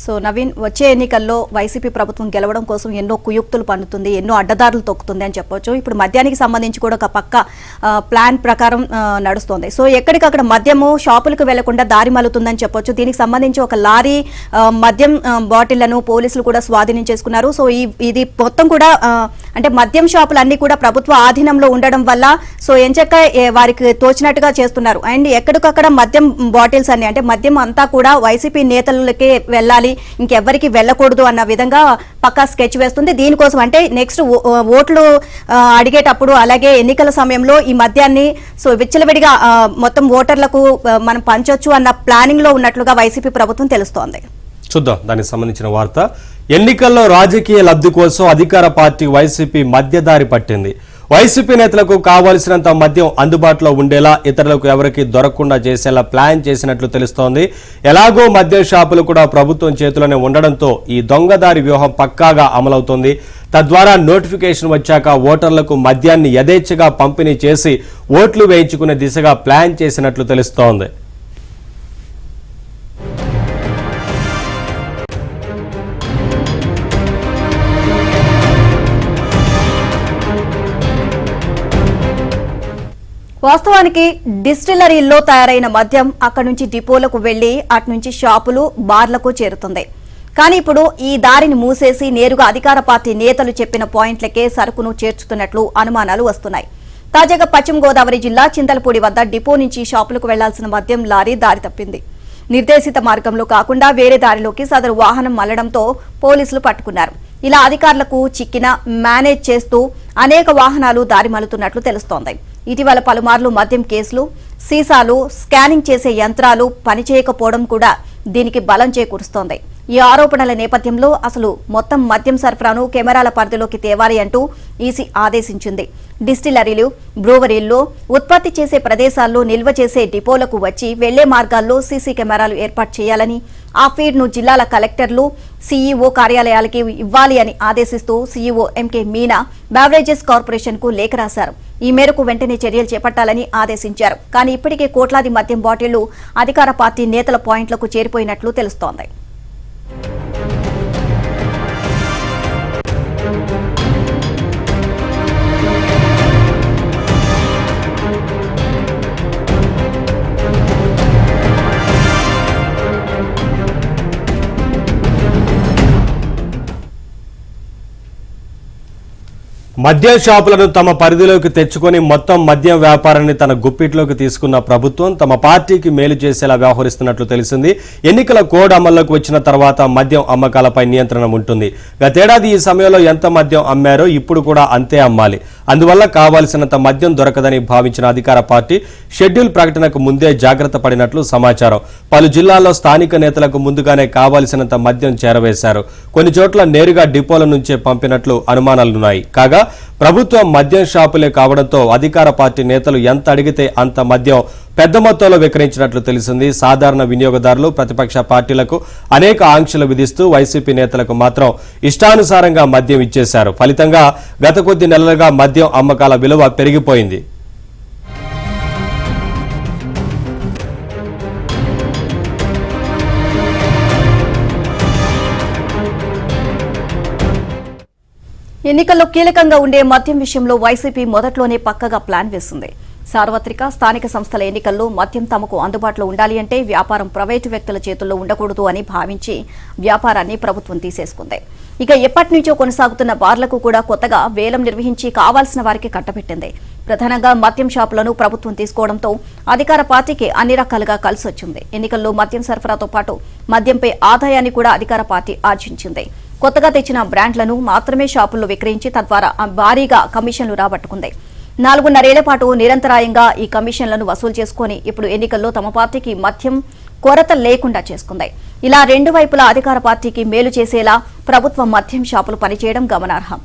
So Naveen, వచ్చే ఎన్నికల్లో YCP ప్రభుత్వం గెలవడం కోసం ఎన్నో కుయుక్తులు పన్నుతుంది, ఎన్నో అడ్డదారులు తొక్కుతుంది అని చెప్పొచ్చు. ఇప్పుడు మద్యానికి సంబంధించి కూడా ఒక పక్క ప్లాన్ ప్రకారం నడుస్తోంది. సో ఎక్కడికక్కడ మద్యము షాపులకు వెళ్లకుండా దారి మలుతుందని చెప్పొచ్చు. దీనికి సంబంధించి ఒక లారీ మద్యం బాటిళ్లను పోలీసులు కూడా స్వాధీనం చేసుకున్నారు. సో ఇది మొత్తం కూడా అంటే మద్యం షాపులు అన్ని కూడా ప్రభుత్వ ఆధీనంలో ఉండడం వల్ల సో ఎంచక్క వారికి తోచినట్టుగా చేస్తున్నారు. అండ్ ఎక్కడికక్కడ మద్యం బాటిల్స్ అన్ని అంటే మద్యం అంతా కూడా వైసీపీ నేతలకే వెళ్ళాలి, ఇంకెవ్వరికి వెళ్ళకూడదు అన్న విధంగా పక్కా స్కెచ్ వేస్తుంది. దీనికోసం అంటే నెక్స్ట్ ఓట్లు అడిగేటప్పుడు అలాగే ఎన్నికల సమయంలో ఈ మద్యాన్ని సో విచ్చలవిడిగా మొత్తం ఓటర్లకు మనం పంచొచ్చు అన్న ప్లానింగ్ లో ఉన్నట్లుగా వైసీపీ ప్రభుత్వం తెలుస్తోంది. చూద్దాం దానికి సంబంధించిన వార్త. ఎన్నికల్లో రాజకీయ లబ్ధి కోసం అధికార పార్టీ వైసీపీ మద్యదారి పట్టింది. వైసీపీ నేతలకు కావాల్సినంత మద్యం అందుబాటులో ఉండేలా ఇతరులకు ఎవరికి దొరకకుండా చేసేలా ప్లాన్ చేసినట్లు తెలుస్తోంది. ఎలాగో మద్యం షాపులు కూడా ప్రభుత్వం చేతిలోనే ఉండడంతో ఈ దొంగదారి వ్యూహం పక్కాగా అమలవుతోంది. తద్వారా నోటిఫికేషన్ వచ్చాక ఓటర్లకు మద్యాన్ని యథేచ్ఛగా పంపిణీ చేసి ఓట్లు వేయించుకునే దిశగా ప్లాన్ చేసినట్లు తెలుస్తోంది. వాస్తవానికి డిస్టిలరీల్లో తయారైన మద్యం అక్కడి నుంచి డిపోలకు వెళ్లి అటు నుంచి షాపులు బార్లకు చేరుతుంది. కానీ ఇప్పుడు ఈ దారిని మూసేసి నేరుగా అధికార పార్టీ నేతలు చెప్పిన పాయింట్లకే సరుకును చేర్చుతున్నట్లు అనుమానాలు వస్తున్నాయి. తాజాగా పశ్చిమ గోదావరి జిల్లా చింతలపూడి వద్ద డిపో నుంచి షాపులకు వెళ్లాల్సిన మద్యం లారీ దారి తప్పింది. నిర్దేశిత మార్గంలో కాకుండా వేరే దారిలోకి సదరు వాహనం మళ్లడంతో పోలీసులు పట్టుకున్నారు. ఇలా అధికారులకు చిక్కిన మేనేజ్ చేస్తూ అనేక వాహనాలు దారి మలుతున్నట్లు తెలుస్తోంది. ఇటీవల పలుమార్లు మద్యం కేసులు, సీసాలు స్కానింగ్ చేసే యంత్రాలు పనిచేయకపోవడం కూడా దీనికి బలం చేకూరుస్తోంది. ఈ ఆరోపణల నేపథ్యంలో అసలు మొత్తం మద్యం సరఫరాను కెమెరాల పరిధిలోకి తేవాలి అంటూ ఈసీ ఆదేశించింది. డిస్టిలరీలు, బ్రూవరీల్లో ఉత్పత్తి చేసే ప్రదేశాల్లో నిల్వ చేసే డిపోలకు వచ్చి వెళ్లే మార్గాల్లో సీసీ కెమెరాలు ఏర్పాటు చేయాలని, ఆ ఫీడ్ను జిల్లాల కలెక్టర్లు, సీఈఓ కార్యాలయాలకి ఇవ్వాలి అని ఆదేశిస్తూ CEO MK Meena beverages corporation కు లేఖ రాశారు. ఈ మేరకు వెంటనే చర్యలు చేపట్టాలని ఆదేశించారు. కానీ ఇప్పటికే కోట్లాది మద్యం బాటిళ్లు అధికార పార్టీ నేతల పాయింట్లకు చేరిపోయినట్లు తెలుస్తోంది. మద్యం షాపులను తమ పరిధిలోకి తెచ్చుకొని మొత్తం మద్యం వ్యాపారాన్ని తన గుప్పిట్లోకి తీసుకున్న ప్రభుత్వం తమ పార్టీకి మేలు చేసేలా వ్యవహరిస్తున్నట్లు తెలిసింది. ఎన్నికల కోడ్ అమల్లోకి వచ్చిన తర్వాత మద్యం అమ్మకాలపై నియంత్రణ ఉంటుంది. గతేడాది ఈ సమయంలో ఎంత మద్యం అమ్మారో ఇప్పుడు కూడా అంతే అమ్మాలి. అందువల్ల కావాల్సినంత మద్యం దొరకదని భావించిన అధికార పార్టీ షెడ్యూల్ ప్రకటనకు ముందే జాగ్రత్త పడినట్లు సమాచారం. పలు జిల్లాల్లో స్థానిక నేతలకు ముందుగానే కావాల్సినంత మద్యం చేరవేశారు. కొన్ని చోట్ల నేరుగా డిపోల నుంచే పంపినట్లు అనుమానాలున్నాయి. కాగా ప్రభుత్వం మద్యం షాపులే కావడంతో అధికార పార్టీ నేతలు ఎంత అడిగితే అంత మద్యం పెద్ద మొత్తంలో విక్రయించినట్లు తెలిసింది. సాధారణ వినియోగదారులు, ప్రతిపక్ష పార్టీలకు అనేక ఆంక్షలు విధిస్తూ వైసీపీ నేతలకు మాత్రం ఇష్టానుసారంగా మద్యం ఇచ్చేశారు. ఫలితంగా గత కొద్ది నెలలుగా మద్యం అమ్మకాల విలువ పెరిగిపోయింది. ఎన్నికల్లో కీలకంగా ఉండే మద్యం విషయంలో వైసీపీ మొదట్లోనే పక్కగా ప్లాన్ వేసింది. సార్వత్రిక స్థానిక సంస్థల ఎన్నికల్లో మద్యం తమకు అందుబాటులో ఉండాలి అంటే వ్యాపారం ప్రైవేటు వ్యక్తుల చేతుల్లో ఉండకూడదు అని భావించి వ్యాపారాన్ని ప్రభుత్వం తీసేసుకుంది. ఇక ఎప్పటి నుంచో కొనసాగుతున్న బార్లకు కూడా కొత్తగా వేలం నిర్వహించి కావాల్సిన వారికి కట్టబెట్టింది. ప్రధానంగా మద్యం షాపులను ప్రభుత్వం తీసుకోవడంతో అధికార పార్టీకి అన్ని రకాలుగా కలిసొచ్చింది. ఎన్నికల్లో మద్యం సరఫరాతో పాటు మద్యంపై ఆదాయాన్ని కూడా అధికార పార్టీ ఆర్జించింది. కొత్తగా తెచ్చిన బ్రాండ్లను మాత్రమే షాపుల్లో విక్రయించి తద్వారా భారీగా కమిషన్లు రాబట్టుకుంది. 4.5 ఏళ్ల పాటు నిరంతరాయంగా ఈ కమిషన్లను వసూలు చేసుకుని ఇప్పుడు ఎన్నికల్లో తమ పార్టీకి మద్యం కొరత లేకుండా చేసుకుంది. ఇలా రెండు వైపులా అధికార పార్టీకి మేలు చేసేలా ప్రభుత్వ మద్యం షాపులు పనిచేయడం గమనార్హం.